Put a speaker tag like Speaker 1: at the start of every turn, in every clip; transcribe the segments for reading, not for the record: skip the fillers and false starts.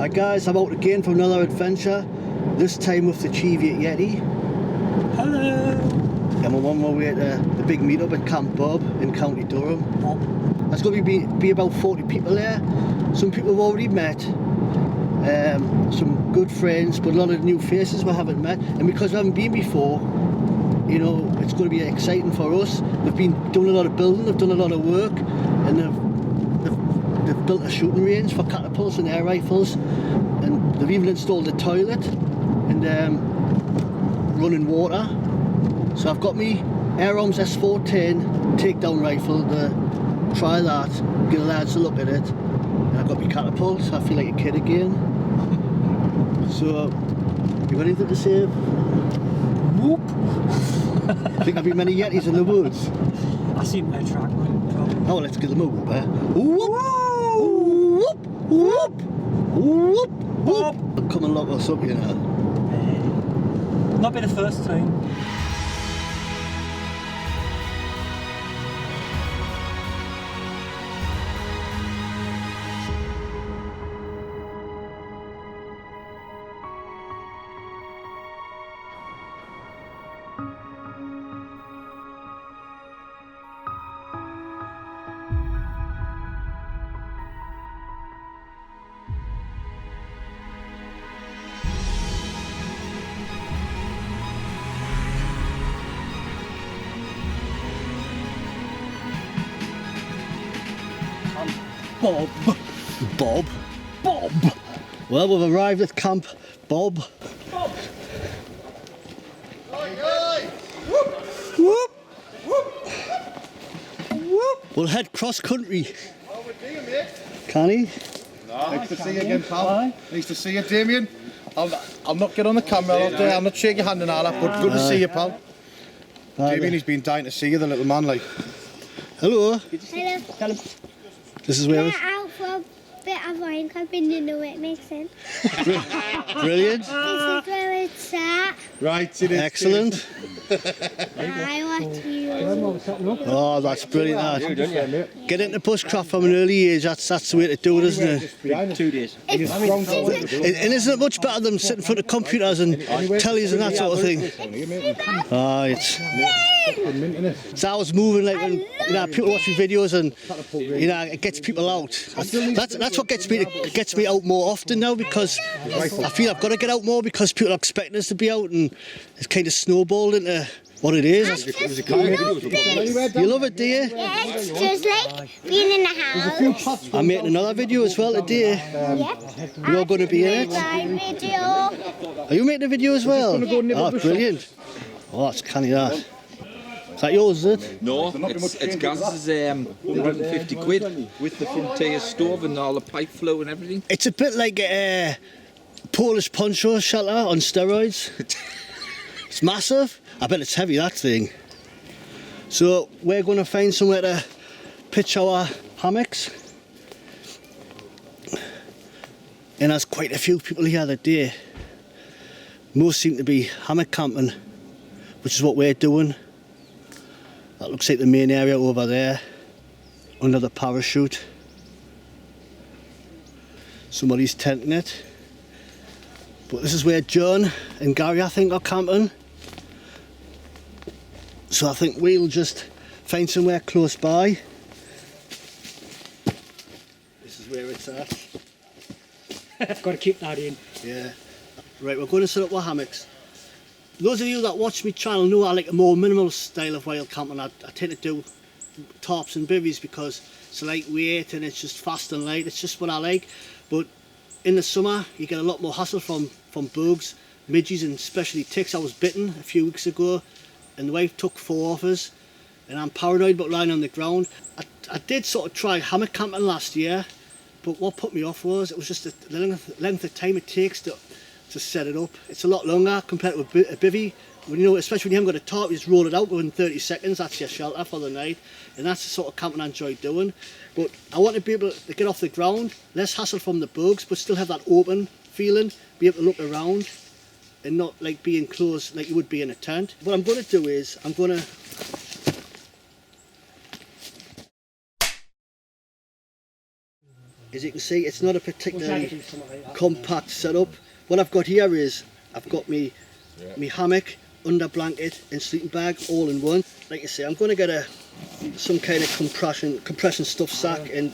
Speaker 1: Hi guys, I'm out again for another adventure, this time with the Cheviot Yeti.
Speaker 2: Hello!
Speaker 1: And we're on my way to the big meetup at Camp Bob in County Durham. There's going to be about 40 people there. Some people we've already met, some good friends, but a lot of new faces we haven't met. And because we haven't been before, you know, it's going to be exciting for us. They've been doing a lot of building, they've done a lot of work, and they've built a shooting range for catapults and air rifles, and they've even installed a toilet and running water. So I've got me Air Arms S410 takedown rifle to try that, get the lads to look at it. And I've got my catapult, so I feel like a kid again. So, you got anything to say?
Speaker 2: Whoop!
Speaker 1: Think there'll be many Yetis in the woods?
Speaker 2: I see no track.
Speaker 1: Oh, let's give them a whoop, eh? Whoop! Whoop! Whoop! Whoop! Whoop! Come and lock us up, you know.
Speaker 2: Not be the first time.
Speaker 1: Bob. Bob? Bob! Well, we've arrived at Camp Bob.
Speaker 2: Bob!
Speaker 1: Whoop! Whoop! Whoop! We'll head cross country.
Speaker 3: How we doing, mate?
Speaker 1: Can he?
Speaker 3: Nice to see you again, pal. Nice to see you, Damien. I'll not get on the camera out there. I'll not shake your hand and all that, but good to see you, pal. Damien, he's been dying to see you, the little man, like.
Speaker 1: Hello.
Speaker 4: Hello.
Speaker 1: This is where
Speaker 4: Get out for a bit of wine, because we didn't know it makes sense.
Speaker 1: Brilliant.
Speaker 4: This is where it's at.
Speaker 3: Right, it is.
Speaker 1: Excellent.
Speaker 4: I want you.
Speaker 1: Oh, that's brilliant. That. Get into bushcraft from an early age. That's the way to do it, isn't it?
Speaker 3: 2 days.
Speaker 1: And isn't it much better than sitting in front of computers and tellies and that sort of thing? Oh, it's always moving, like when people watching videos and it gets people out. That's what gets me out more often now, because I feel I've got to get out more because people are expecting us to be out, and it's kind of snowballed into what it is. You love it, do you?
Speaker 4: Yeah, it's just like being in the house.
Speaker 1: I'm making another video as well today.
Speaker 4: Yep.
Speaker 1: You're going to be in it.
Speaker 4: My video.
Speaker 1: Are you making a video as well? Oh, brilliant. Oh, that's canny, that. Is that yours, is it?
Speaker 5: No, it's Gaz's 150 quid with the Frontier stove and all the pipe flow and everything.
Speaker 1: It's a bit like a Polish poncho shelter on steroids. It's massive. I bet it's heavy, that thing. So we're going to find somewhere to pitch our hammocks. And there's quite a few people here that day. Most seem to be hammock camping, which is what we're doing. That looks like the main area over there, under the parachute. Somebody's tenting it. But this is where John and Gary, I think, are camping. So I think we'll just find somewhere close by. This is where it's at.
Speaker 2: Got to keep that in.
Speaker 1: Yeah. Right, we're going to set up our hammocks. Those of you that watch my channel know I like a more minimal style of wild camping. I tend to do tarps and bivvies because it's lightweight and it's just fast and light. It's just what I like. But in the summer you get a lot more hassle from bugs, midges and especially ticks. I was bitten a few weeks ago and the wife took 4 off us, and I'm paranoid about lying on the ground. I did sort of try hammock camping last year, but what put me off was it was just the length of time it takes to set it up. It's a lot longer compared to a bivvy. Especially when you haven't got a tarp, you just roll it out within 30 seconds. That's your shelter for the night, and that's the sort of camping I enjoy doing. But I want to be able to get off the ground, less hassle from the bugs, but still have that open feeling, be able to look around and not like be enclosed like you would be in a tent. What I'm going to do is I'm going to As you can see, it's not a particularly compact setup. What I've got here is I've got me hammock, under blanket and sleeping bag all in one. Like I say, I'm going to get some kind of compression stuff sack and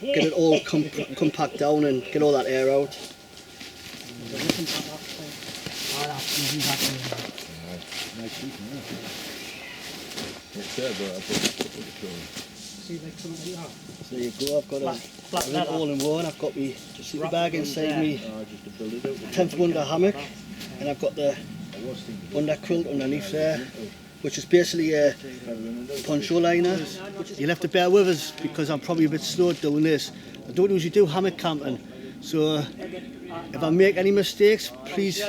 Speaker 1: get it all compact down and get all that air out. So there you go, I've got a all in one. I've got my sleeping bag inside me 10th Wonder hammock, and I've got the under quilt underneath there, which is basically a poncho liner. You'll have to bear with us because I'm probably a bit slow at doing this. I don't usually do hammock camping, so if I make any mistakes, please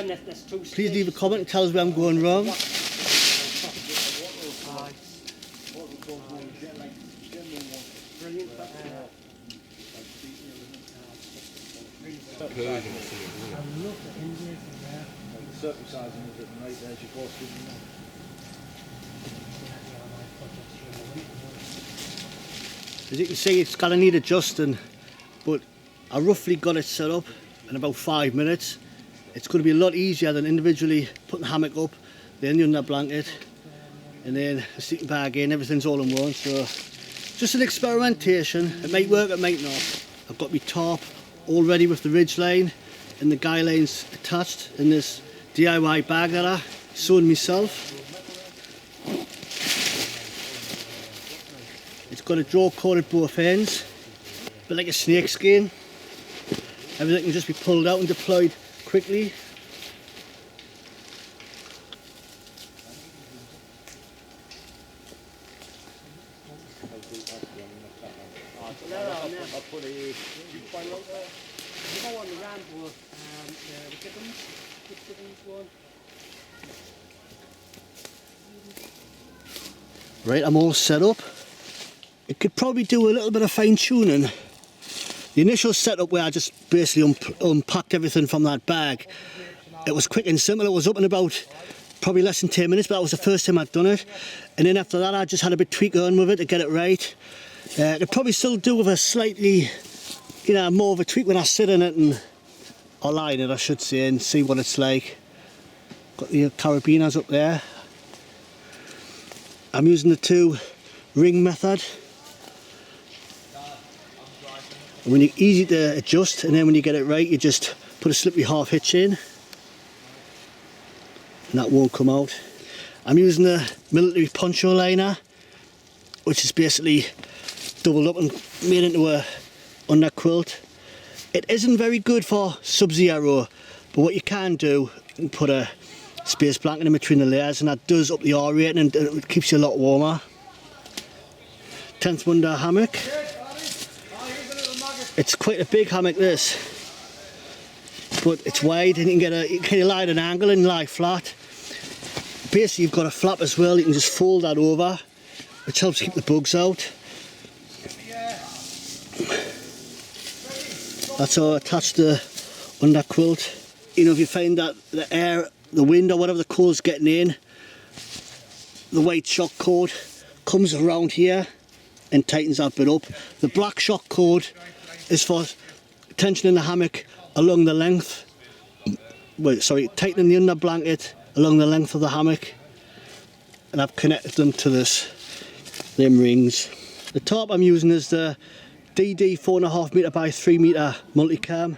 Speaker 1: leave a comment and tell us where I'm going wrong. As you can see, it's going to need adjusting, but I roughly got it set up in about 5 minutes. It's going to be a lot easier than individually putting the hammock up, then the under blanket, and then the sleeping bag in. Everything's all in one, so just an experimentation. It might work, it might not. I've got my tarp all ready with the ridge line and the guy lines attached in this DIY bag that I sewed myself. It's got a draw cord at both ends, but like a snake skin. Everything can just be pulled out and deployed quickly. Right, I'm all set up. It could probably do a little bit of fine tuning. The initial setup where I just basically unpacked everything from that bag, it was quick and simple. It was up in about probably less than 10 minutes, but that was the first time I'd done it. And then after that, I just had a bit tweak on with it to get it right. I could probably still do with a slightly, more of a tweak when I sit in it or lie in it, I should say, and see what it's like. Got the carabiners up there. I'm using the 2 ring method. When you're easy to adjust, and then when you get it right, you just put a slippery half hitch in, and that won't come out. I'm using the military poncho liner, which is basically doubled up and made into a under quilt. It isn't very good for sub-zero, but what you can do, you can put a space blanket in between the layers, and that does up the R rating and it keeps you a lot warmer. 10th Wonder hammock. It's quite a big hammock, this, but it's wide and you can lie at an angle and lie flat. Basically, you've got a flap as well. You can just fold that over, which helps keep the bugs out. That's all attached to the under quilt. If you find that the air, the wind or whatever the cold's getting in, the white shock cord comes around here and tightens that bit up. The black shock cord is for tensioning the hammock along the length, tightening the under blanket along the length of the hammock, and I've connected them to them rings. The top I'm using is the DD 4.5 metre by 3 metre multicam,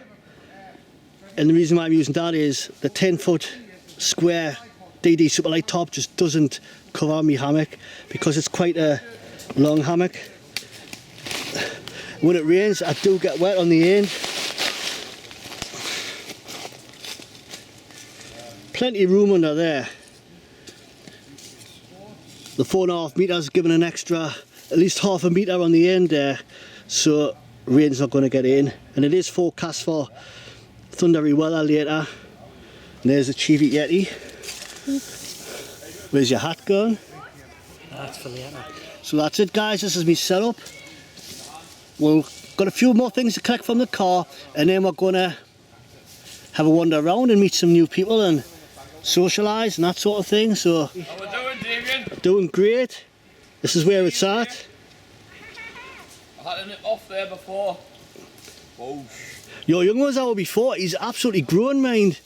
Speaker 1: and the reason why I'm using that is the 10-foot square DD Superlight top just doesn't cover my hammock because it's quite a long hammock. When it rains, I do get wet on the end. Plenty of room under there. The 4.5 metres giving an extra at least half a metre on the end there, so rain's not going to get in. And it is forecast for thundery weather later. And there's a Chivy Yeti. Where's your hat gone?
Speaker 2: That's for later.
Speaker 1: So that's it, guys. This is me setup. We've got a few more things to collect from the car, and then we're going to have a wander around and meet some new people and socialise and that sort of thing. So, how we doing, Damien? Doing great. This is where it's at.
Speaker 6: I had it off there before. Oh,
Speaker 1: Your young one's out before. He's absolutely grown, mind.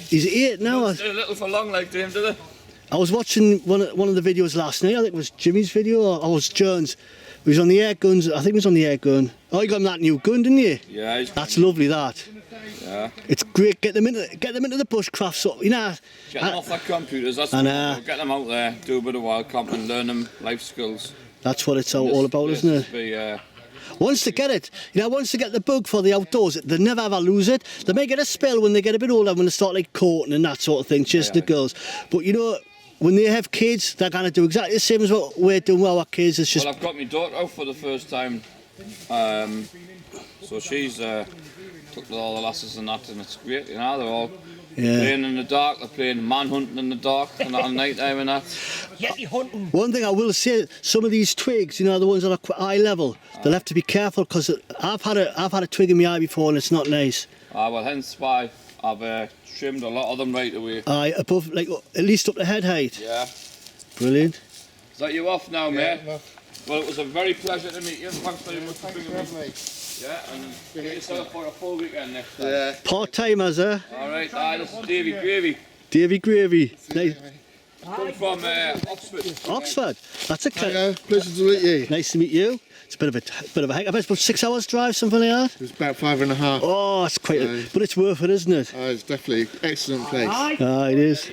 Speaker 1: He's 8 now.
Speaker 6: Stay a little for long like them, do they?
Speaker 1: I was watching one of the videos last night. I think it was Jimmy's video, or was John's. He was on the air guns. I think he was on the air gun. Oh, you got him that new gun, didn't you?
Speaker 6: Yeah.
Speaker 1: That's lovely. That.
Speaker 6: Yeah.
Speaker 1: It's great. Get them into the bushcraft. So you know.
Speaker 6: Get them off their computers. That's what get them out there, do a bit of wild camping, learn them life skills.
Speaker 1: That's what it's all about, isn't it? Once they get it, once they get the bug for the outdoors, they never ever lose it. They may get a spell when they get a bit older, when they start like courting and that sort of thing, just the girls. But when they have kids, they're going to do exactly the same as what we're doing with our kids. It's just.
Speaker 6: Well, I've got my daughter out for the first time, so she's took with all the lasses and that, and it's great. They're all playing in the dark. They're playing manhunting in the dark and at night time and that.
Speaker 2: Yeti hunting.
Speaker 1: One thing I will say, some of these twigs, the ones that are quite eye level, they'll have to be careful, because I've had a twig in my eye before and it's not nice.
Speaker 6: Well, hence why I've trimmed a lot of them right away.
Speaker 1: Aye, above, like at least up to head height.
Speaker 6: Yeah.
Speaker 1: Brilliant.
Speaker 6: Is that you off now, mate? Well, it was a very pleasure to meet you. Thanks very much for bringing me. Yeah, and get yourself for a full weekend next time. Yeah.
Speaker 1: Part-timers, eh?
Speaker 6: Alright, this is Davy Gravy.
Speaker 1: Davy Gravy. Nice.
Speaker 6: Come from Oxford.
Speaker 1: Oxford. That's a
Speaker 3: Hello, pleasure to meet you.
Speaker 1: Nice to meet you. It's a bit of a hike. I bet it's about 6 hours drive, something like that.
Speaker 3: It's about 5.5.
Speaker 1: Oh, it's quite. But it's worth it, isn't it?
Speaker 3: Oh, it's definitely excellent place.
Speaker 1: Ah, it is.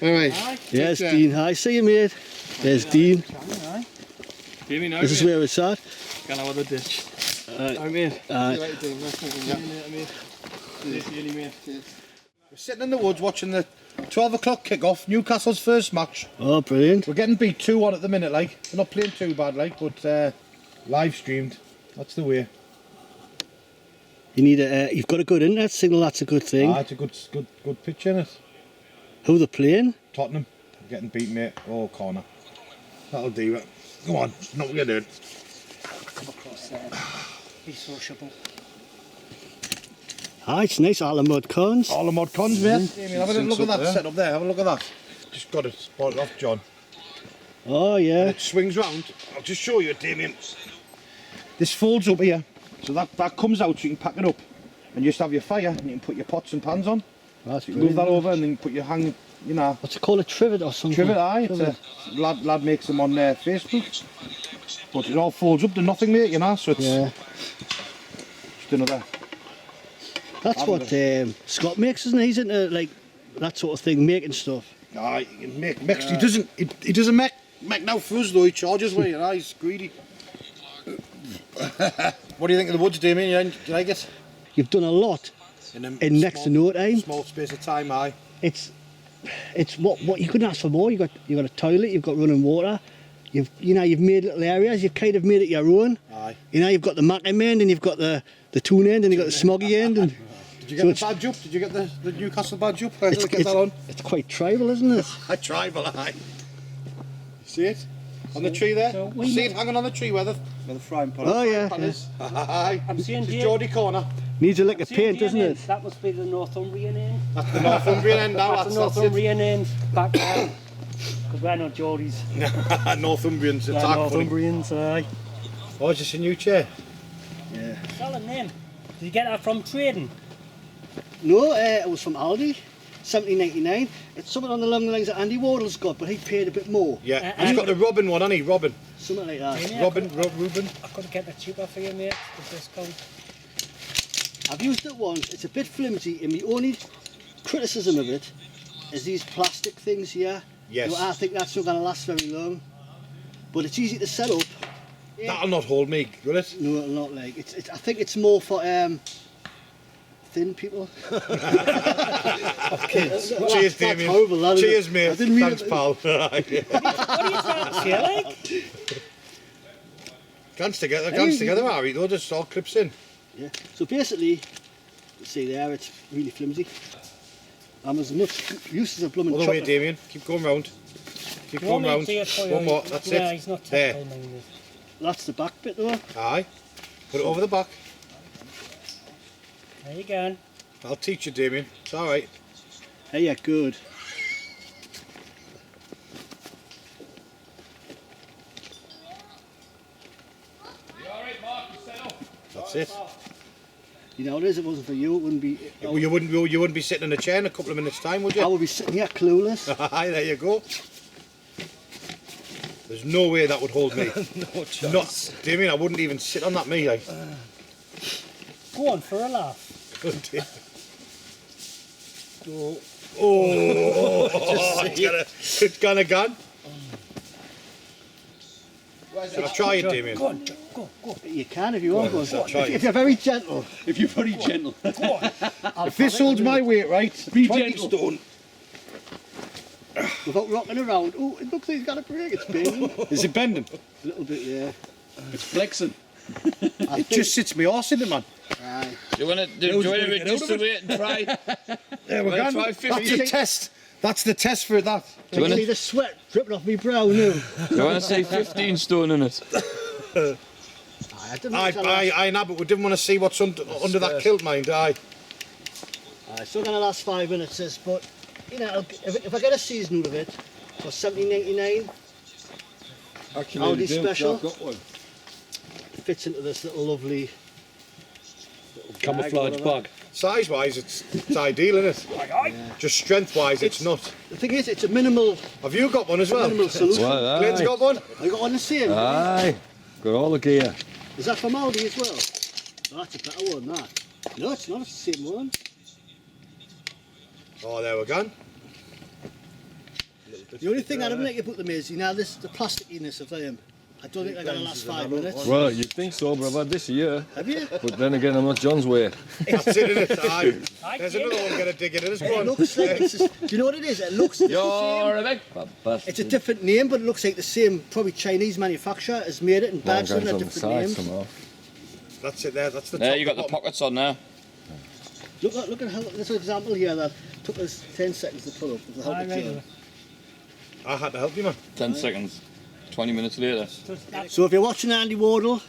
Speaker 3: Anyway,
Speaker 1: Yes, Dean. Hi, see you, mate. There's Dean. This is where it's at.
Speaker 2: Can I have a ditch?
Speaker 3: I'm in. We're sitting in the woods watching the 12 o'clock kick-off, Newcastle's first match.
Speaker 1: Oh, brilliant.
Speaker 3: We're getting beat 2-1 at the minute, like. We're not playing too bad, like, but live streamed. That's the way.
Speaker 1: You need you've got a good internet signal. That's a good thing.
Speaker 3: It's a good pitch in it.
Speaker 1: Who they're playing?
Speaker 3: Tottenham. Getting beat, mate. Oh, corner. That'll do it. Go on. Not what you're doing.
Speaker 2: Come across there. Be sociable.
Speaker 1: Ah, it's nice. All the mud cons.
Speaker 3: All the mod cons, mate. Have a look at that set up there. Have a look at that. Just got it spotted off, John.
Speaker 1: Oh, yeah.
Speaker 3: It swings round. I'll just show you, Damien. This folds up here, so that comes out, so you can pack it up, and you just have your fire, and you can put your pots and pans on.
Speaker 1: That's
Speaker 3: so you move that over, and then you put your hang,
Speaker 1: What's it called? A trivet or something?
Speaker 3: Trivet, aye. It's a lad makes them on Facebook. But it all folds up to nothing, mate. So it's just another.
Speaker 1: That's what Scott makes, isn't he? He's into like that sort of thing, making stuff.
Speaker 3: Aye, he can make mix. He doesn't make no fuzz though. He charges with you. He's greedy. What do you think of the woods, Damien? You like it?
Speaker 1: You've done a lot in next to no time.
Speaker 3: Small space of time, aye.
Speaker 1: It's what you couldn't ask for more. You got a toilet. You've got running water. You've made little areas. You've kind of made it your own.
Speaker 3: Aye.
Speaker 1: You've got the Mackham end, and you've got the tune end, and you've got the smoggy end. And
Speaker 3: did you get the badge up? Did you get the Newcastle badge up? Get that on.
Speaker 1: It's quite tribal, isn't it?
Speaker 3: Tribal, aye. See it? On the tree there? So see it hanging on the tree where the frying pan is.
Speaker 1: Oh, yeah.
Speaker 3: Aye.
Speaker 2: I'm seeing
Speaker 3: it's Geordie corner.
Speaker 1: Needs a lick of paint, doesn't it?
Speaker 2: That must be the Northumbrian end.
Speaker 3: That's the Northumbrian end now.
Speaker 2: That's the Northumbrian end back there. Because we're not Geordies.
Speaker 3: Northumbrians.
Speaker 2: Yeah, Northumbrians, aye.
Speaker 3: Oh, is this a new chair?
Speaker 1: Yeah.
Speaker 2: Selling them. Did you get that from trading?
Speaker 1: No, it was from Aldi, 17.99. It's something on the lines that Andy Wardle's got, but he paid a bit more.
Speaker 3: Yeah, he's got the Robin one, hasn't he? Robin.
Speaker 1: Something like that.
Speaker 2: Yeah,
Speaker 3: Ruben.
Speaker 2: I could have kept it cheaper for you, mate. The discount.
Speaker 1: I've used it once. It's a bit flimsy, and the only criticism of it is these plastic things here.
Speaker 3: Yes.
Speaker 1: I think that's not going to last very long. But it's easy to set up. Yeah.
Speaker 3: That'll not hold me, will it?
Speaker 1: No, it'll not. Like I think it's more for thin people.
Speaker 3: Kids. Cheers, Damien.
Speaker 1: Horrible,
Speaker 3: cheers, mate. Thanks,
Speaker 1: it.
Speaker 3: pal.
Speaker 2: What are you trying to say, like?
Speaker 3: Guns together, Harry. Though just all clips in.
Speaker 1: Yeah. So basically, you see there, it's really flimsy. I'm as much use as a blooming
Speaker 3: All the
Speaker 1: chopper.
Speaker 3: way, Damien. Keep going round. Keep going round. One more. That's
Speaker 2: yeah,
Speaker 3: it.
Speaker 2: He's not
Speaker 3: there.
Speaker 1: That's the back bit though.
Speaker 3: Aye. Put it over the back.
Speaker 2: There you go.
Speaker 3: I'll teach you, Damien. It's all right.
Speaker 1: Hey, yeah, good.
Speaker 3: That's it.
Speaker 1: You know, it is. If it wasn't for you, it wouldn't be.
Speaker 3: Well, you wouldn't be sitting in a chair in a couple of minutes' time, would you?
Speaker 1: I would be sitting here clueless.
Speaker 3: Aye, there you go. There's no way that would hold me.
Speaker 7: No chance.
Speaker 3: Not, Damien, I wouldn't even sit on that me. Like.
Speaker 2: Go on for a laugh.
Speaker 3: It's gone again. Should I try it, Damien?
Speaker 2: Go on, go.
Speaker 1: You can if you want.
Speaker 3: Go on,
Speaker 1: Go.
Speaker 3: try it.
Speaker 1: If you're very gentle.
Speaker 7: If you're very gentle.
Speaker 2: Go on.
Speaker 3: If this holds my weight, right?
Speaker 7: Be
Speaker 3: 20
Speaker 7: gentle.
Speaker 3: stone.
Speaker 1: Without rocking around. Oh, it looks like he's got a break. It's bending.
Speaker 3: Is it bending?
Speaker 1: A little bit, yeah.
Speaker 7: It's flexing.
Speaker 3: It just sits me arse in it, man.
Speaker 1: Aye.
Speaker 6: Do you want to do you want to reduce the weight and try?
Speaker 3: There we
Speaker 6: Well,
Speaker 3: go.
Speaker 6: try
Speaker 3: That's
Speaker 6: 50.
Speaker 3: the test. That's the test for that.
Speaker 6: Do you
Speaker 1: I
Speaker 6: want
Speaker 1: see the sweat dripping off my brow now.
Speaker 6: to say 15 stone in it?
Speaker 1: I didn't know it
Speaker 3: I know, but we didn't want to see what's under that kilt, mind. Aye.
Speaker 1: It's still going to last 5 minutes, this, but, you know, if I get a season out of it for $17.99,
Speaker 7: Actually,
Speaker 1: Aldi
Speaker 7: they do,
Speaker 1: special.
Speaker 7: I've got one.
Speaker 1: it fits into this little lovely little
Speaker 7: Camouflage bag.
Speaker 3: Size-wise, it's ideal, isn't it? Just strength-wise, it's not.
Speaker 1: The thing is, it's a minimal,
Speaker 3: Have you got one as well?
Speaker 1: minimal solution.
Speaker 8: Well,
Speaker 3: Glenn's got one?
Speaker 1: I got one the same.
Speaker 8: Aye, got all the gear.
Speaker 1: Is that from Aldi as well? Oh, that's a better one, that. No, it's not. It's the same one.
Speaker 3: Oh, there we go.
Speaker 1: The only thing I don't like about them is, you know, the plastickiness of them. I don't think they're going to last 5 minutes.
Speaker 8: Well, you'd think so, but I've had this a year.
Speaker 1: Have you?
Speaker 8: But then again, I'm not John's weight.
Speaker 3: That's it, isn't it? Aye. There's another one going to dig in it. Go
Speaker 1: It
Speaker 3: on.
Speaker 1: looks like this is, do you know what it is? It looks the
Speaker 6: You're a big.
Speaker 1: It's a different name, but it looks like the same, probably Chinese manufacturer has made it and badged it in a
Speaker 8: on the
Speaker 1: different
Speaker 8: side
Speaker 1: name.
Speaker 8: somehow.
Speaker 3: That's it there. That's the
Speaker 6: There
Speaker 3: top
Speaker 6: you got
Speaker 3: of
Speaker 6: the pockets on there.
Speaker 1: Look at how, there's an example here that took us 10 seconds to pull up with the help of Jane.
Speaker 3: I had to help you, man.
Speaker 6: 10 seconds. 20 minutes later.
Speaker 1: So if you're watching Andy Wardle,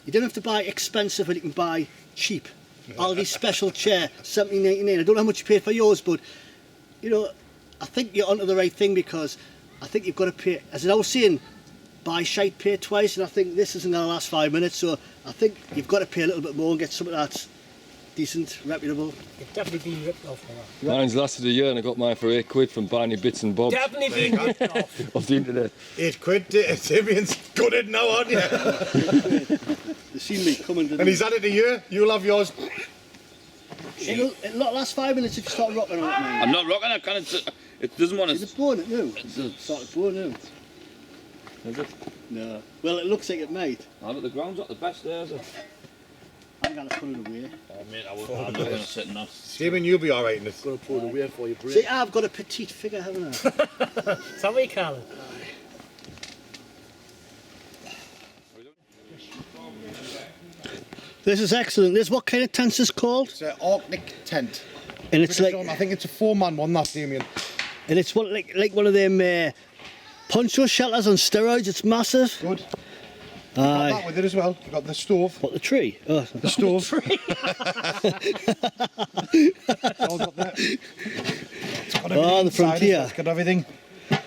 Speaker 1: you don't have to buy expensive, but you can buy cheap. Aldi special chair, $17.99. I don't know how much you paid for yours, but you know, I think you're onto the right thing because I think you've got to pay. As I was saying, buy shite, pay twice, and I think this isn't going to last 5 minutes. So I think you've got to pay a little bit more and get something that's decent, reputable.
Speaker 2: You've definitely been ripped off for that.
Speaker 8: Mine's lasted a year and I got mine for £8 from buying bits and bobs
Speaker 2: Definitely been ripped off.
Speaker 8: off the internet.
Speaker 3: £8. Damien's gutted now, aren't you?
Speaker 1: You've seen me coming to
Speaker 3: And he's had it a year. You'll have yours.
Speaker 1: It'll last 5 minutes if you start rocking on it, man.
Speaker 6: I'm not rocking it, can it? It doesn't want
Speaker 1: Is
Speaker 6: to.
Speaker 1: it born it now? It's started born now.
Speaker 8: Is it?
Speaker 1: No. Well, it looks like it might.
Speaker 6: But the ground's not the best there, is it?
Speaker 1: I'm going to put it away.
Speaker 6: Oh, mate, I'm not going to sit in that.
Speaker 3: Damien, you'll be all right in it.
Speaker 7: Gonna pull it away for you,
Speaker 1: See, I've got a petite figure, haven't I?
Speaker 2: Is that what you call it?
Speaker 1: This is excellent. This what kind of tent is called?
Speaker 3: It's an Arctic tent.
Speaker 1: And it's like,
Speaker 3: I think it's a 4-man one, that, Damien.
Speaker 1: and it's what like one of them poncho shelters on steroids. It's massive.
Speaker 3: Good. Got
Speaker 1: Aye.
Speaker 3: that with it as well. You've got the stove.
Speaker 1: What, the tree? Oh,
Speaker 3: The stove. All got that. It's got everything
Speaker 1: on the
Speaker 3: inside,
Speaker 1: frontier.
Speaker 3: It's got everything.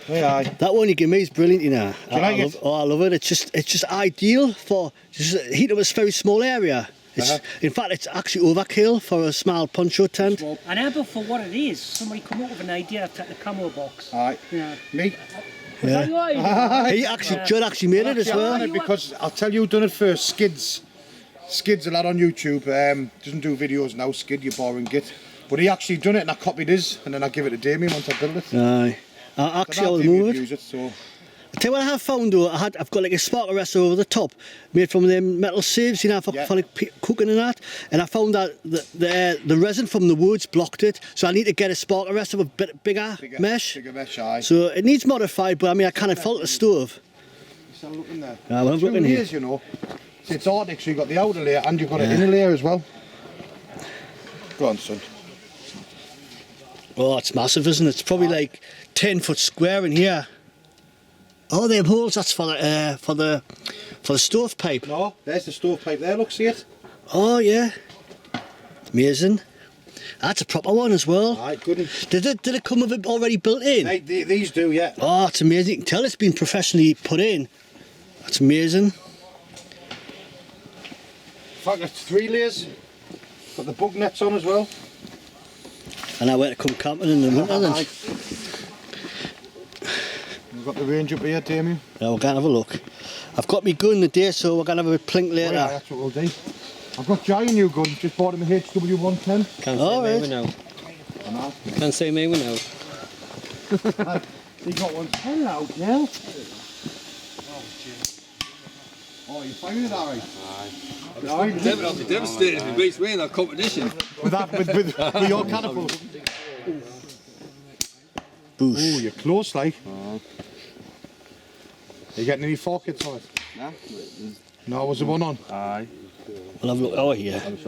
Speaker 3: Yeah, aye.
Speaker 1: that one you give me is brilliant, you know.
Speaker 3: you like it?
Speaker 1: I love it. It's just ideal for just heat up a very small area. It's, in fact, it's actually overkill for a small poncho tent.
Speaker 2: And how about for what it is? Somebody come up with an idea to take the camo box.
Speaker 3: Aye.
Speaker 2: Yeah.
Speaker 3: Me?
Speaker 2: Was that your idea?
Speaker 1: Judd actually made it as
Speaker 3: I've done
Speaker 1: well.
Speaker 3: it because I'll tell you who done it first. Skids. Skids a lad on YouTube. Doesn't do videos now. Skid, you boring git. But he actually done it and I copied his and then I give it to Damien once I built it.
Speaker 1: Aye. Actually, I will
Speaker 3: Damien
Speaker 1: move it.
Speaker 3: use it, so.
Speaker 1: I tell you what I have found though, I've got like a spark arrestor over the top, made from them metal sieves, you know, for like cooking and that. And I found that the resin from the woods blocked it, so I need to get a spark arrestor with a bit bigger mesh.
Speaker 3: Bigger mesh, aye.
Speaker 1: So it needs modified, but I mean I can't fault the stove.
Speaker 3: Still looking there.
Speaker 1: Yeah, well, I'm looking here.
Speaker 3: Layers, you know. So it's Arctic, so you've got the outer layer and you've got an inner layer as well. Go on, son.
Speaker 1: Oh, it's massive, isn't it? It's probably like 10 foot square in here. Oh, them holes, that's for the stovepipe.
Speaker 3: No, there's the stovepipe there, look, see it?
Speaker 1: Oh yeah. Amazing. That's a proper one as well.
Speaker 3: Aye, good.
Speaker 1: Did it come with it already built in?
Speaker 3: These do, yeah.
Speaker 1: Oh, it's amazing. You can tell it's been professionally put in. That's amazing.
Speaker 3: In fact, it's 3 layers. Got the bug nets on as well.
Speaker 1: And I went to come camping in the winter then.
Speaker 3: We've got the range up here, Damien.
Speaker 1: Yeah, we're going to have a look. I've got me gun today, so we're going to have a plink later.
Speaker 3: Yeah, that's what we'll do. I've got Jai a new gun, just bought him a HW110.
Speaker 2: Can't
Speaker 1: All
Speaker 2: say
Speaker 1: right.
Speaker 2: me now. Can't say me now.
Speaker 3: He got 110 now, yeah. Oh, you finding it, Harry?
Speaker 8: I'll be devastated if he beats me in that competition.
Speaker 3: With your catapult.
Speaker 1: Boosh.
Speaker 3: Oh, you're close, like. Are you getting any forkets on it?
Speaker 7: Nah.
Speaker 3: No, was there one on?
Speaker 7: Aye.
Speaker 1: We'll have a look. Oh, yeah.
Speaker 3: I've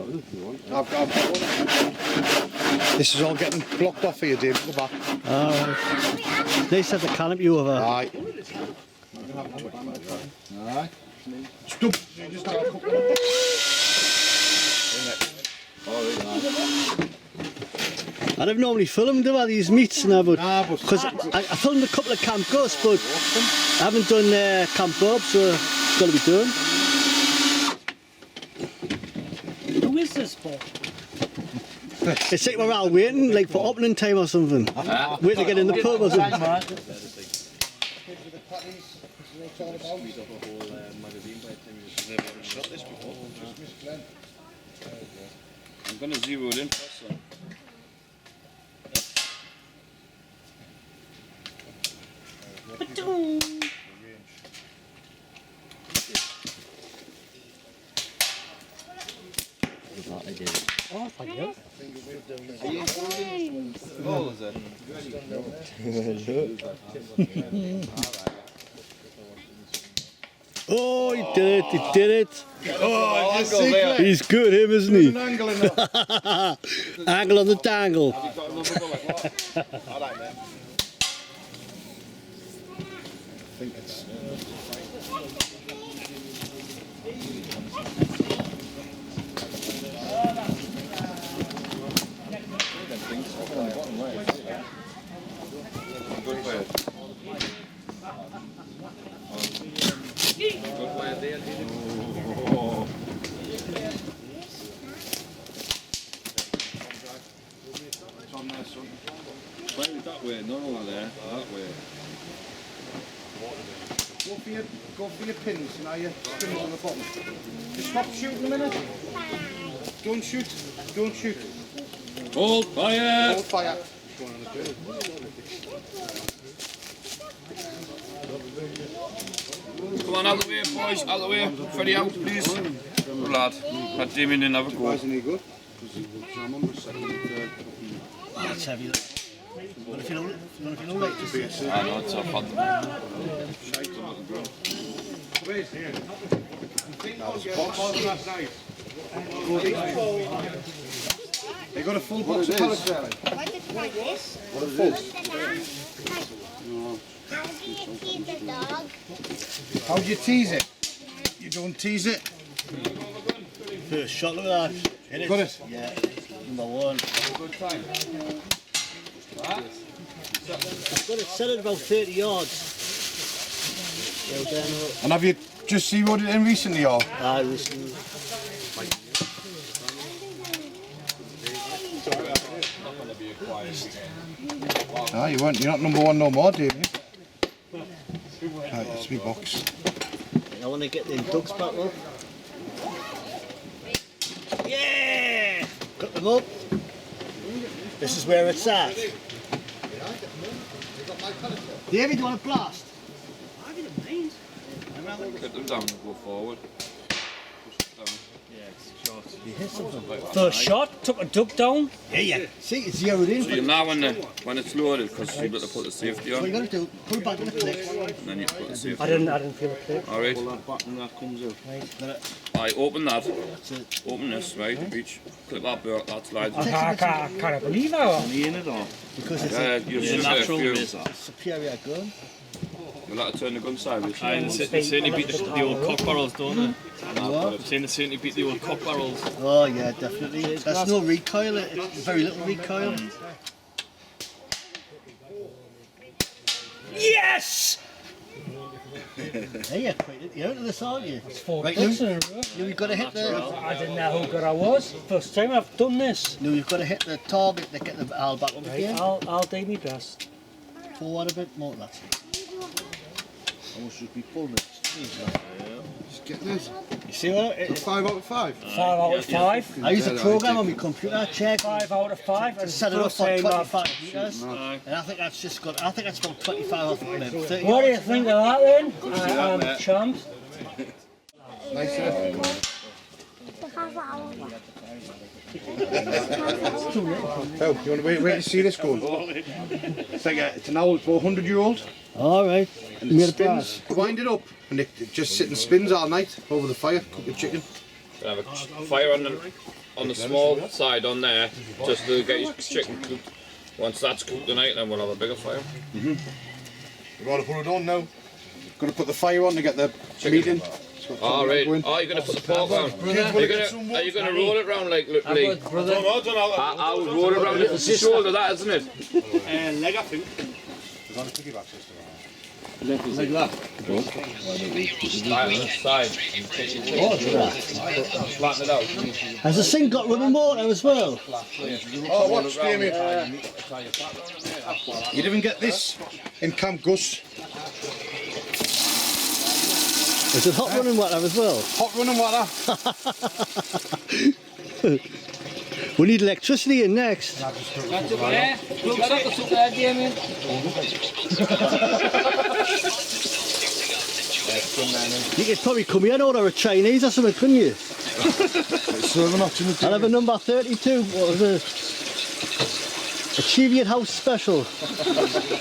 Speaker 3: got one. This is all getting blocked off for you, Dave, at the back.
Speaker 1: They set the canopy over.
Speaker 3: Aye. Aye. Stop. Just have a couple of...
Speaker 1: I'd have normally filmed these meets and that, but
Speaker 3: Nah, but...
Speaker 1: because I filmed a couple of Camp Ghosts, but I haven't done Camp Bob, so it's got to be done.
Speaker 2: Who is this for?
Speaker 1: It's like we're all waiting, like for opening time or something. Waiting to get in the pub or something.
Speaker 6: I'm going to zero it in first. So.
Speaker 2: Oh, thank you.
Speaker 6: Oh, is it?
Speaker 1: Oh, he did it, he did it.
Speaker 3: Oh, I see it.
Speaker 1: He's good, him, isn't he?
Speaker 3: An angle in that.
Speaker 1: Angle on the dangle.
Speaker 3: I like that. I think it's...
Speaker 8: That way, not over there, that way.
Speaker 3: Go for your pins, now your pins on the bottom. Just stop shooting a minute. Don't shoot, don't shoot.
Speaker 8: Hold fire!
Speaker 3: Hold fire.
Speaker 6: Come on, out of the way, boys, out of the way. Freddie out, please. Good lad. Let Damien in, have a go.
Speaker 3: Why isn't he good?
Speaker 1: Oh, that's heavy. You want to feel like this?
Speaker 6: I know, it's a fun.
Speaker 3: They got a full box of pellets there. What a full. How do you tease it? You don't tease it.
Speaker 1: First shot, look at that. Hit it.
Speaker 3: Got it?
Speaker 1: Yeah, number one.
Speaker 6: Good time.
Speaker 1: I've got it set at about 30 yards.
Speaker 3: And have you just zeroed it in recently, or?
Speaker 1: Recently.
Speaker 3: No, you weren't. You're not number one no more, Damien. Right, it's me box.
Speaker 1: I want to get the ducks back up. Yeah! Cut them up. This is where it's at. David, do you want a blast?
Speaker 6: Get them down and go forward.
Speaker 1: You hit something.
Speaker 2: First shot, took a duck down.
Speaker 1: Yeah. See, it's zeroed in.
Speaker 6: So you now when it's loaded, because you've got to put the safety
Speaker 1: What
Speaker 6: on,
Speaker 1: you got to do, put it back in the click.
Speaker 6: and then you put the safety
Speaker 2: I didn't feel it click.
Speaker 6: Alright. I open that,
Speaker 1: That's it.
Speaker 6: open this, right, reach, clip that bird, that slide.
Speaker 2: I can't believe how.
Speaker 1: Because it's
Speaker 6: You should have a few.
Speaker 1: a superior gun.
Speaker 6: You'll have to turn the gun sideways.
Speaker 9: They certainly beat the old cock barrels, don't they?
Speaker 1: What?
Speaker 9: I'm saying they certainly beat the old cock barrels.
Speaker 1: Oh yeah, definitely. There's no recoil, it's very little recoil.
Speaker 2: Yes!
Speaker 1: Hey, you're into this, aren't you?
Speaker 2: It's 4
Speaker 1: Right,
Speaker 2: clicks
Speaker 1: Lou?
Speaker 2: in a row.
Speaker 1: You've got to hit the.
Speaker 2: I didn't know how good I was. First time I've done this.
Speaker 1: No, you've got to hit the target to get the owl back up
Speaker 2: Right,
Speaker 1: again.
Speaker 2: I'll do my best.
Speaker 1: Forward a bit more. That's it.
Speaker 3: I must just be pulling it. Just get this.
Speaker 1: You see what?
Speaker 3: 5 out of 5.
Speaker 2: 5 out of 5.
Speaker 1: I use a program on my computer. Check.
Speaker 2: 5 out of 5. And
Speaker 1: Set it up
Speaker 2: first
Speaker 1: for
Speaker 2: time
Speaker 1: 25 metres, and I think that's just got. I think that's about 25 or 30.
Speaker 2: What do you think of that then? I'm champ.
Speaker 3: Nice, Oh, you want to wait and see this go? It's like it's an owl, it's about 100-year-old.
Speaker 1: All right.
Speaker 3: And it spins, wind it up, and it just sits and spins all night over the fire, cook your chicken.
Speaker 6: We'll have a fire on the small side on there, just to get your chicken cooked. Once that's cooked tonight, then we'll have a bigger fire.
Speaker 3: We've got to put it on now. Got to put the fire on to get the meat in.
Speaker 6: All right. Oh, you're going to put the pork on. Are you going to roll it round like Lee? I'll roll it round. It's the shoulder, that isn't it?
Speaker 9: Leg, I think.
Speaker 3: There's on a piggyback system.
Speaker 8: Like that.
Speaker 6: Side. Flatten it out.
Speaker 1: Has the sink got running water as well?
Speaker 3: Oh, watch, Damien. You didn't get this in Camp Gus.
Speaker 1: Is it hot running water as well?
Speaker 3: Hot running water.
Speaker 1: We need electricity in next.
Speaker 2: That's up there. Look at that up there, Damien.
Speaker 1: You could probably come here and order a Chinese or something, couldn't you?
Speaker 3: Serving option.
Speaker 1: I'll have a number 32. What was it? A Cheviot House special.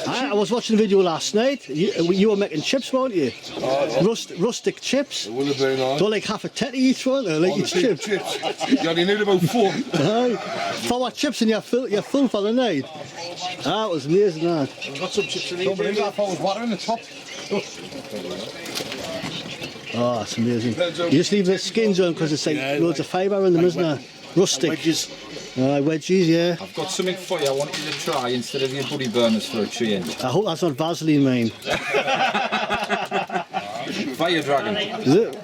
Speaker 1: I was watching a video last night. You were making chips, weren't you? Rustic chips.
Speaker 8: Will have been on.
Speaker 1: Don't like half a tetty each one, like each chip.
Speaker 8: Chips. You only need about 4.
Speaker 1: Aye. 4 chips and you're full for the night. That was amazing, that.
Speaker 3: Got some chips in here. Don't believe that. I thought it was water in the top.
Speaker 1: Oh, that's amazing. You just leave the skins on because it's like loads of fibre in them, isn't there? Rustic.
Speaker 3: Wedges.
Speaker 1: Wedgies, yeah.
Speaker 5: I've got something for you I want you to try instead of your buddy burners for a change.
Speaker 1: I hope that's not Vaseline, mine.
Speaker 5: Fire Dragon.
Speaker 1: Is it?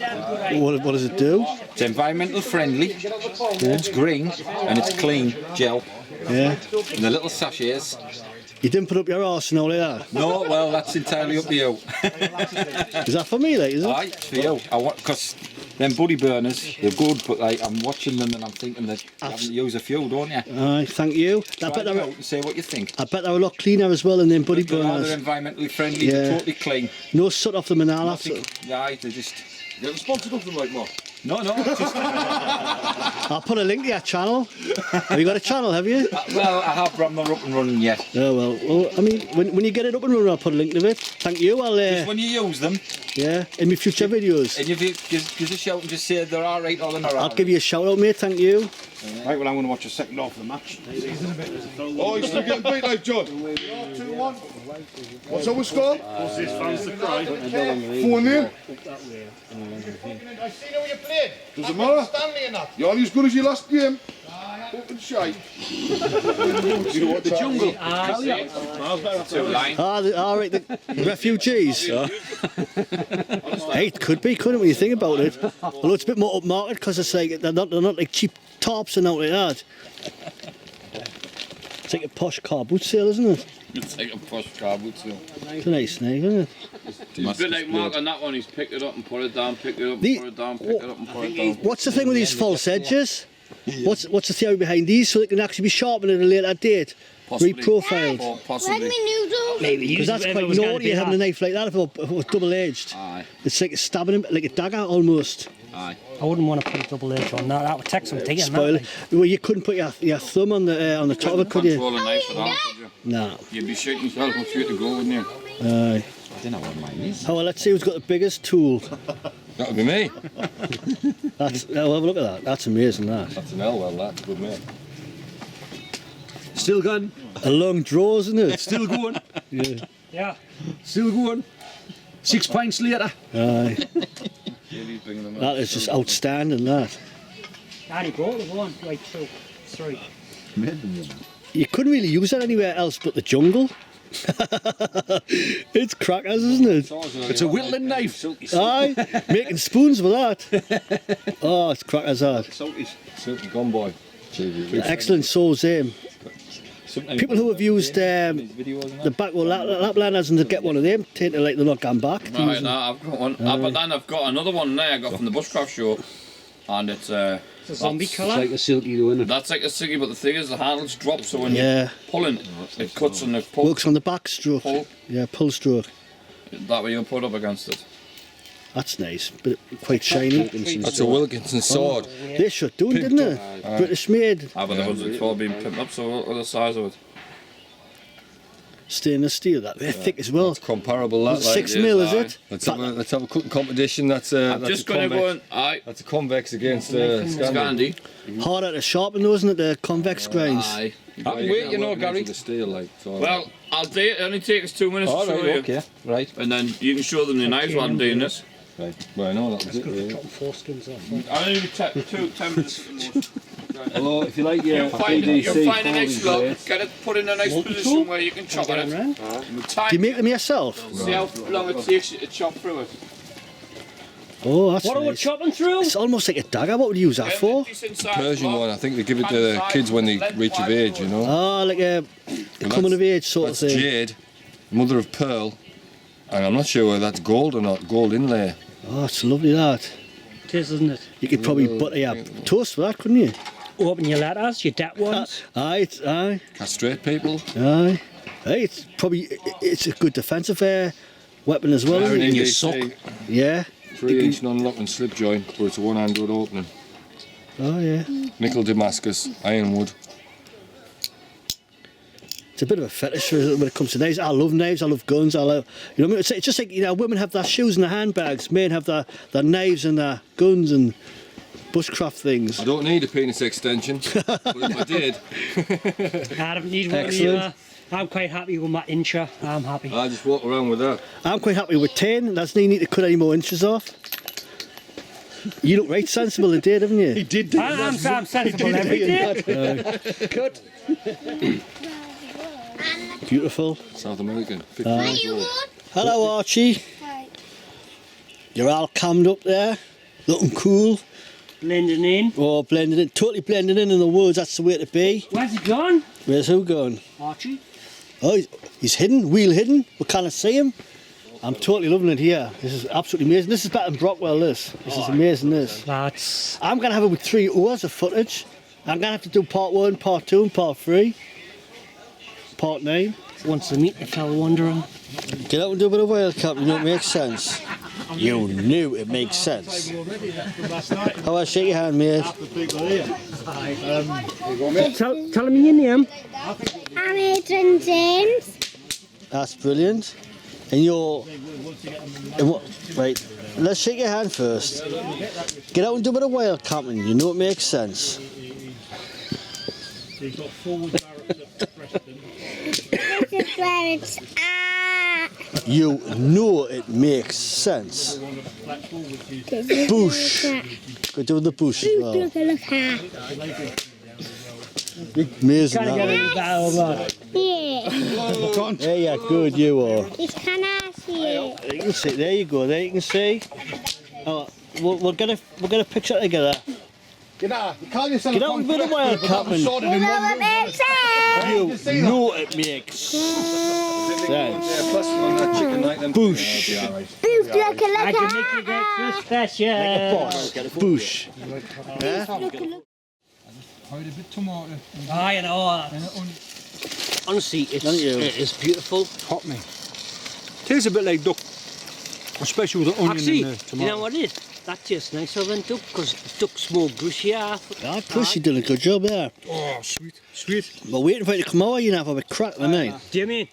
Speaker 1: What does it do?
Speaker 5: It's environmental friendly, it's green and it's clean gel.
Speaker 1: Yeah.
Speaker 5: And the little sachets.
Speaker 1: You didn't put up your arse and all like that?
Speaker 5: No, well that's entirely up to you.
Speaker 1: Is that for me, like, is it?
Speaker 5: Aye, it's for you. I want, because them buddy burners, they're good, but like I'm watching them and I'm thinking that you haven't used a few, don't you?
Speaker 1: Aye, thank you.
Speaker 5: Try them out and say what you think.
Speaker 1: I bet they're a lot cleaner as well than them buddy
Speaker 5: They're
Speaker 1: burners.
Speaker 5: environmentally friendly,
Speaker 1: Yeah.
Speaker 5: they're totally clean.
Speaker 1: No soot off them and all that.
Speaker 5: Nothing, aye, they're just...
Speaker 8: You haven't sponsored up them like more.
Speaker 5: No, just...
Speaker 1: I'll put a link to your channel. Have you got a channel, have you?
Speaker 5: Well, I have, but I'm not up and running yet.
Speaker 1: Oh, well, I mean, when you get it up and running, I'll put a link to it. Thank you, I'll,
Speaker 5: Just when you use them,
Speaker 1: yeah, in my future videos.
Speaker 5: and if you give us a shout and just say they're alright or they're not
Speaker 1: I'll
Speaker 5: alright.
Speaker 1: give you a shout out, mate, thank you.
Speaker 3: Right, well, I'm going to watch a second half of the match.
Speaker 8: Oh, you're still getting beat like John.
Speaker 3: 2-1. What's our score?
Speaker 9: What's this fans to cry?
Speaker 3: 4-0. I seen how you played. Doesn't matter. Stanley enough. You're only as good as your last game. Open shite.
Speaker 8: The jungle.
Speaker 1: All right, the refugees. Hey, it could be, couldn't it, when you think about it? Although it's a bit more upmarket because it's like they're not like cheap tops and out like that. It's like a posh car boot sale, isn't it?
Speaker 6: It's like a posh car boot sale.
Speaker 1: It's a nice snake, isn't it?
Speaker 6: He's a bit like Mark on that one. He's picked it up and put it down, picked it up and put it down, picked it up and put it down.
Speaker 1: What's the thing with these false edges? What's the theory behind these? So they can actually be sharpened at a later date, reprofiled.
Speaker 6: Or
Speaker 4: Like
Speaker 6: possibly.
Speaker 4: me noodles.
Speaker 2: Maybe
Speaker 1: Because that's quite naughty having a knife like that if it was double-edged.
Speaker 6: Aye.
Speaker 1: It's like stabbing him, like a dagger almost.
Speaker 6: Aye.
Speaker 2: I wouldn't want to put a double edge on that. That would take some digging.
Speaker 1: Spoil it. Well, you couldn't put your thumb on the top of it, could you?
Speaker 6: Control a knife for that, could you?
Speaker 1: No.
Speaker 6: You'd be shooting yourself once you to go, wouldn't you?
Speaker 1: Aye.
Speaker 5: I don't know what mine is.
Speaker 1: Oh, well, let's see who's got the biggest tool.
Speaker 8: That'll be me.
Speaker 1: That's. Oh, have a look at that. That's amazing, that.
Speaker 8: That's an L, well, that's good, mate.
Speaker 7: Still going.
Speaker 1: A long draw, isn't it?
Speaker 7: Still going.
Speaker 1: Yeah.
Speaker 2: Yeah.
Speaker 7: Still going. 6 pints later.
Speaker 1: Aye.
Speaker 6: He's bringing them up.
Speaker 1: That is just outstanding, that.
Speaker 2: Daddy brought the one. Wait, 2, 3.
Speaker 1: You couldn't really use that anywhere else but the jungle. It's crackers, isn't it?
Speaker 7: It's a whittling knife.
Speaker 1: Aye, making spoons with that. Oh, it's crackers hard.
Speaker 8: Silky gone boy.
Speaker 1: Excellent sauce, People who have used the back row laplanders and to get one of them, tend to like they're not going back.
Speaker 6: Right, now I've got one. But then I've got another one there I got from the Bushcraft show. And it's
Speaker 2: a zombie
Speaker 7: It's
Speaker 2: colour.
Speaker 7: like a silky though, isn't it?
Speaker 6: that's like a silky, but the thing is the handles drop, so when
Speaker 1: Yeah.
Speaker 6: you're pulling, it cuts on the pull.
Speaker 1: Works on the back stroke.
Speaker 6: Pull.
Speaker 1: Yeah, pull stroke.
Speaker 6: That way you'll put up against it.
Speaker 1: That's nice, but quite shiny.
Speaker 8: That's a Wilkinson sword.
Speaker 1: They should do it, didn't they? British made.
Speaker 6: But the ones it's all been pimped up, so what the size of it?
Speaker 1: Stainless steel, that. They're thick as well.
Speaker 8: Comparable that.
Speaker 1: 6
Speaker 6: it
Speaker 1: mil,
Speaker 6: is,
Speaker 1: is it?
Speaker 8: Let's have a cooking competition. That's
Speaker 6: I'm
Speaker 8: that's
Speaker 6: just
Speaker 8: a
Speaker 6: going to go
Speaker 8: convex.
Speaker 6: and... Aye,
Speaker 8: That's a convex against Scandi.
Speaker 6: Scandi.
Speaker 1: Harder to sharpen, though, isn't it? The convex grinds.
Speaker 6: Aye.
Speaker 8: Wait, you know, Gary. The steel, like. So
Speaker 6: Well, I'll do it. It only takes 2 minutes to show you.
Speaker 8: okay, right,
Speaker 6: And then you can show them the knives while I'm doing this.
Speaker 8: right. Well, I know that was it. Really.
Speaker 2: Foreskins off.
Speaker 6: I'll only be 10 minutes at the most.
Speaker 8: Although, if you like your
Speaker 6: You'll find a nice slot,
Speaker 8: blades,
Speaker 6: get it put in a nice position where you can chop it.
Speaker 1: Do you make them yourself?
Speaker 6: See how long it takes you to chop through it.
Speaker 1: Oh, that's
Speaker 2: What are we
Speaker 1: nice.
Speaker 2: chopping through?
Speaker 1: It's almost like a dagger. What would you use that for?
Speaker 8: Persian one. I think they give it to the kids when they reach of age. You know.
Speaker 1: Oh, like a coming of age sort of
Speaker 8: That's
Speaker 1: thing.
Speaker 8: jade, mother of pearl, and I'm not sure whether that's gold or not. Gold inlay.
Speaker 1: Oh, it's lovely, that.
Speaker 2: It is, isn't it?
Speaker 1: You could probably butter your toast with that, couldn't you?
Speaker 2: Open your letters, your debt ones.
Speaker 1: Aye, aye,
Speaker 8: Castrate people.
Speaker 1: aye. Hey, it's a good defensive weapon as well, isn't
Speaker 8: Iron
Speaker 1: it?
Speaker 8: NDC,
Speaker 1: Yeah.
Speaker 8: 3-inch non-lock and slip joint, but it's a one-handed opening.
Speaker 1: Oh, yeah.
Speaker 8: Nickel Damascus, ironwood.
Speaker 1: It's a bit of a fetish when it comes to knives. I love knives. I love guns. I love, you know what I mean? It's just like, you know, women have their shoes and their handbags. Men have their knives and their guns and bushcraft things.
Speaker 8: I don't need a penis extension, but if I did,
Speaker 2: I don't need one
Speaker 1: Excellent.
Speaker 2: either. I'm quite happy with my incher. I'm happy.
Speaker 8: I just walk around with that.
Speaker 1: I'm quite happy with 10. There's no need to cut any more inches off. You look right sensible today, haven't you?
Speaker 7: He did.
Speaker 2: I'm sensible every day.
Speaker 7: Good.
Speaker 1: Beautiful.
Speaker 8: South American. 50
Speaker 4: Are
Speaker 8: years
Speaker 4: you
Speaker 8: old.
Speaker 4: good?
Speaker 1: Hello, Archie.
Speaker 4: Right.
Speaker 1: You're all cammed up there, looking cool.
Speaker 2: Blending in.
Speaker 1: Oh, blended in, totally blended in the woods. That's the way to be.
Speaker 2: Where's he gone?
Speaker 1: Where's who going?
Speaker 2: Archie.
Speaker 1: Oh, he's hidden, wheel hidden. We can't see him. I'm totally loving it here. This is absolutely amazing. This is better than Brockwell, this is amazing, this.
Speaker 2: That's...
Speaker 1: I'm going to have it with 3 hours of footage. I'm going to have to do part 1, part 2 and part 3. Part 9.
Speaker 2: Wants to meet the fellow wondering.
Speaker 1: Get out and do a bit of whale cap, you know it makes sense. You knew it makes sense. How I shake your hand, mate.
Speaker 2: Tell me your name.
Speaker 4: I'm Adrian James.
Speaker 1: That's brilliant. And you're... and what, right, let's shake your hand first. Get out and do a bit of whale camping, you know it makes sense.
Speaker 4: This is where it's at.
Speaker 1: You know it makes sense. Bush. Go do the bush as well.
Speaker 4: Look at.
Speaker 1: Amazing,
Speaker 2: Gotta get
Speaker 1: that.
Speaker 2: any better about.
Speaker 4: Yeah.
Speaker 1: There you are, good you are.
Speaker 4: It's kind of here.
Speaker 1: You can see, there you go, there you can see. Oh, we'll get a picture together.
Speaker 3: You call yourself
Speaker 1: Get out and bit of wild camping.
Speaker 4: You know what makes sense.
Speaker 1: You know it makes sense.
Speaker 8: Plus on that chicken like them.
Speaker 1: Bush.
Speaker 4: Boof, look
Speaker 2: I
Speaker 4: at.
Speaker 2: can make you breakfast special.
Speaker 1: Bush.
Speaker 2: I know. Honestly,
Speaker 1: Thank you.
Speaker 2: it is beautiful.
Speaker 7: Hot me. Tastes a bit like duck, especially with the onion
Speaker 2: Actually,
Speaker 7: and the tomato.
Speaker 2: you know what it is? That tastes nicer than duck, because duck's more gushy.
Speaker 1: Plus you did a good job there.
Speaker 7: Oh, sweet, sweet.
Speaker 1: But waiting for it to come over, you have a bit crack the night.
Speaker 2: Do you mean?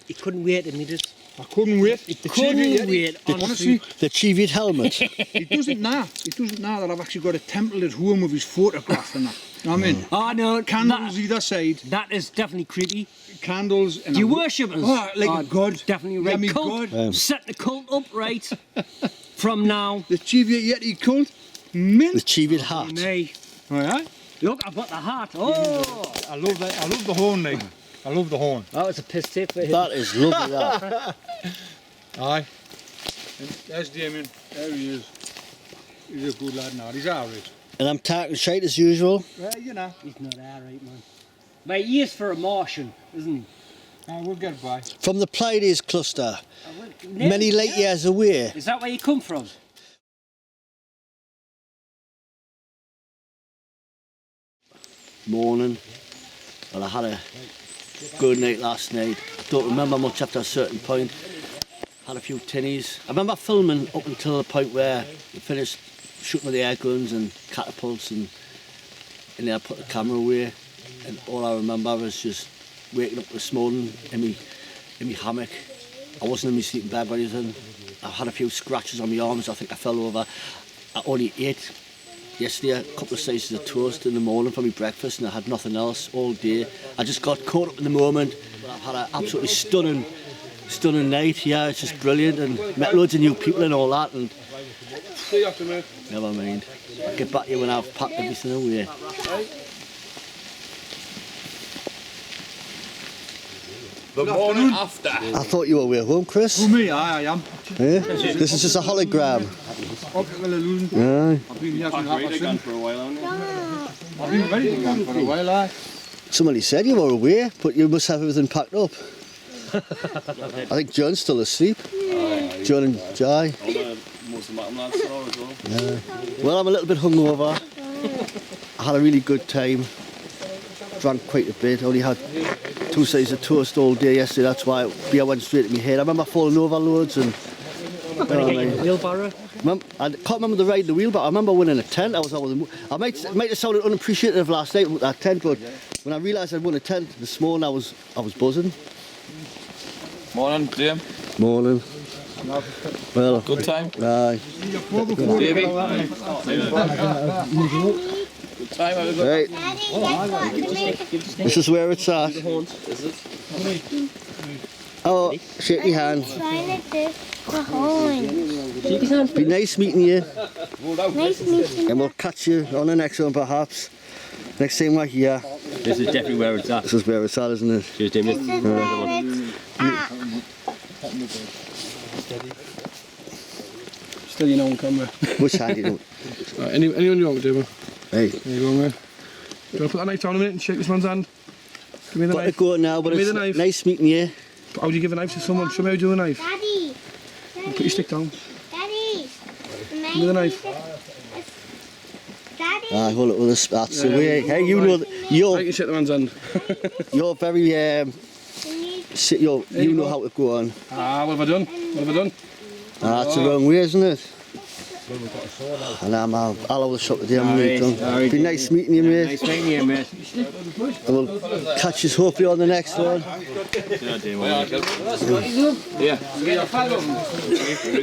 Speaker 2: He couldn't wait to meet it.
Speaker 7: I couldn't wait.
Speaker 2: Couldn't wait, honestly.
Speaker 1: The Cheviot helmet.
Speaker 10: He doesn't now. He doesn't now that I've actually got a temple at home of his photograph and that. You know what I mean?
Speaker 2: Oh no,
Speaker 10: Candles either side.
Speaker 2: that is definitely creepy.
Speaker 10: Candles. And
Speaker 2: Do you worship us?
Speaker 10: Oh, like a god.
Speaker 2: Definitely
Speaker 10: Yeah,
Speaker 2: right.
Speaker 10: me
Speaker 2: Cult.
Speaker 10: god.
Speaker 2: Set the cult up right from now.
Speaker 10: The Cheviot Yeti cult. Mint.
Speaker 1: The Cheviot hat.
Speaker 2: Me.
Speaker 10: Alright.
Speaker 2: Look, I've got the heart. Oh,
Speaker 10: I love that. I love the horn like.
Speaker 7: I love the horn.
Speaker 2: That was a piss tip for him.
Speaker 1: That is lovely, that.
Speaker 7: Aye. And there's Damien. There he is. He's a good lad now. He's alright.
Speaker 1: And I'm talking shite as usual.
Speaker 7: Well, you know.
Speaker 2: He's not alright, man. Mate, he is for a Martian, isn't he?
Speaker 7: We'll get by.
Speaker 1: From the Pleiades cluster, many light years away.
Speaker 2: Is that where you come from?
Speaker 1: Morning. Well, I had a good night last night. Don't remember much after a certain point. Had a few tinnies. I remember filming up until the point where we finished shooting with the air guns and catapults, and then I put the camera away. And all I remember was just waking up this morning in my hammock. I wasn't in my sleeping bag or anything. I had a few scratches on my arms. I think I fell over. I only ate yesterday a couple of slices of toast in the morning for my breakfast, and I had nothing else all day. I just got caught up in the moment. I've had an absolutely stunning night. Yeah, it's just brilliant, and met loads of new people and all that. And
Speaker 6: See you after, mate.
Speaker 1: never mind. I'll get back to you when I've packed everything away.
Speaker 6: The morning after.
Speaker 1: I thought you were way home, Chris.
Speaker 10: For me, I am.
Speaker 1: Yeah? This is just a hologram. Aye.
Speaker 10: I've been here since
Speaker 9: Ready again for a while, haven't you?
Speaker 10: I've been ready to go for a while, aye.
Speaker 1: Somebody said you were away, but you must have everything packed up. I think John's still asleep. John and Jai.
Speaker 9: Most of my lads are as well.
Speaker 1: Yeah. Well, I'm a little bit hungover. I had a really good time. Drank quite a bit. Only had 2 slices of toast all day yesterday. That's why beer went straight to my head. I remember falling over loads and.
Speaker 2: Wheelbarrow?
Speaker 1: I can't remember the ride in the wheelbarrow. I remember winning a tent. I might have sounded unappreciative last night with that tent, but when I realised I'd won a tent this morning, I was buzzing.
Speaker 5: Morning, Jim.
Speaker 1: Morning. Well,
Speaker 5: Good time.
Speaker 1: Aye.
Speaker 5: Davey. Good time, everybody.
Speaker 1: Right. This is where it's at. Oh, shake your hand.
Speaker 4: Trying to do the horn.
Speaker 1: Be nice meeting you,
Speaker 4: Nice meeting
Speaker 1: and we'll catch you on the next one perhaps. Next time we're here.
Speaker 9: This is definitely where it's at.
Speaker 1: This is where it's at, isn't it?
Speaker 9: Cheers, Damien.
Speaker 4: This is where it's at.
Speaker 10: Still, you know, on camera.
Speaker 1: Which hand you know?
Speaker 7: Anyone you want to do, man?
Speaker 1: Hey.
Speaker 7: There you go, man. Do you want to put that knife down a minute and shake this man's hand? Give me the
Speaker 1: Got to
Speaker 7: knife.
Speaker 1: go now, but
Speaker 7: Give me
Speaker 1: it's
Speaker 7: the knife.
Speaker 1: nice meeting you.
Speaker 7: How do you give a knife to someone? Show me how you do a knife.
Speaker 4: Daddy.
Speaker 7: Put your stick down.
Speaker 4: Daddy.
Speaker 7: Give me the knife.
Speaker 4: Daddy.
Speaker 1: Ah, hold it with us. That's the way. Hey, you know,
Speaker 7: I can shake the man's hand.
Speaker 1: you're very, you know how to go on.
Speaker 7: What have I done? What have I done?
Speaker 1: Ah, that's the wrong way, isn't it? And I'll have the shot today, mate. Be nice meeting you, mate.
Speaker 9: Nice meeting you, mate.
Speaker 1: And we'll catch us hopefully on the next one.
Speaker 5: Yeah. Bring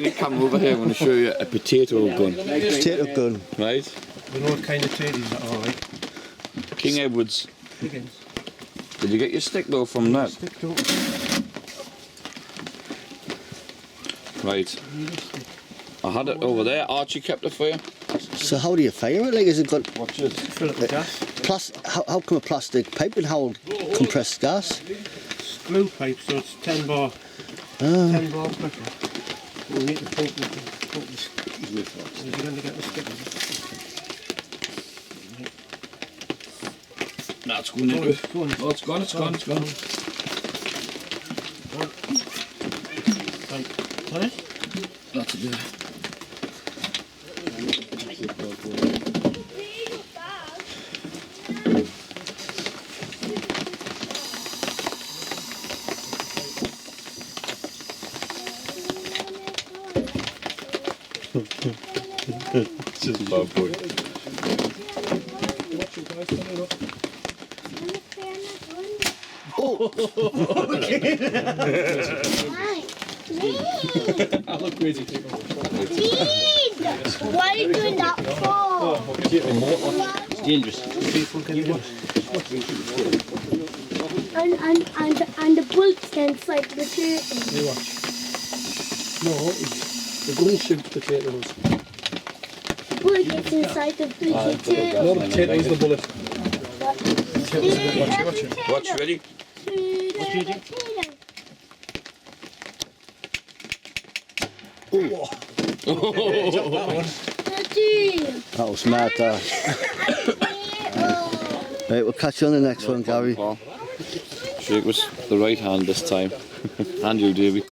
Speaker 5: the camera over here. I want to show you a potato gun.
Speaker 1: Potato gun.
Speaker 5: Right?
Speaker 9: We know what kind of tradies that are, right?
Speaker 5: King Edwards. Did you get your stick though from that? Right. I had it over there. Archie kept it for you.
Speaker 1: So how do you fire it? Like, is it got?
Speaker 9: Watch it. Fill it with gas.
Speaker 1: How come a plastic pipe can hold compressed gas?
Speaker 9: It's glue pipe, so it's 10 bar. 10 bar pressure. We'll need to pump this. You're going to get the stick.
Speaker 5: No, it's going into it. Oh, it's gone, it's gone, it's gone.
Speaker 9: Right. Got it?
Speaker 5: That's it.
Speaker 8: Just love boy.
Speaker 4: I look crazy. What are you doing that for?
Speaker 9: It's dangerous.
Speaker 4: And the bullets inside the turtle.
Speaker 7: No, the gun shoots potatoes.
Speaker 4: The bullet gets inside the turtle.
Speaker 7: No, the potato is the bullet.
Speaker 5: Watch, ready?
Speaker 2: What do you do?
Speaker 1: That was mad, Right, we'll catch you on the next one, Gary.
Speaker 6: Shake was the right hand this time. And you, Davy.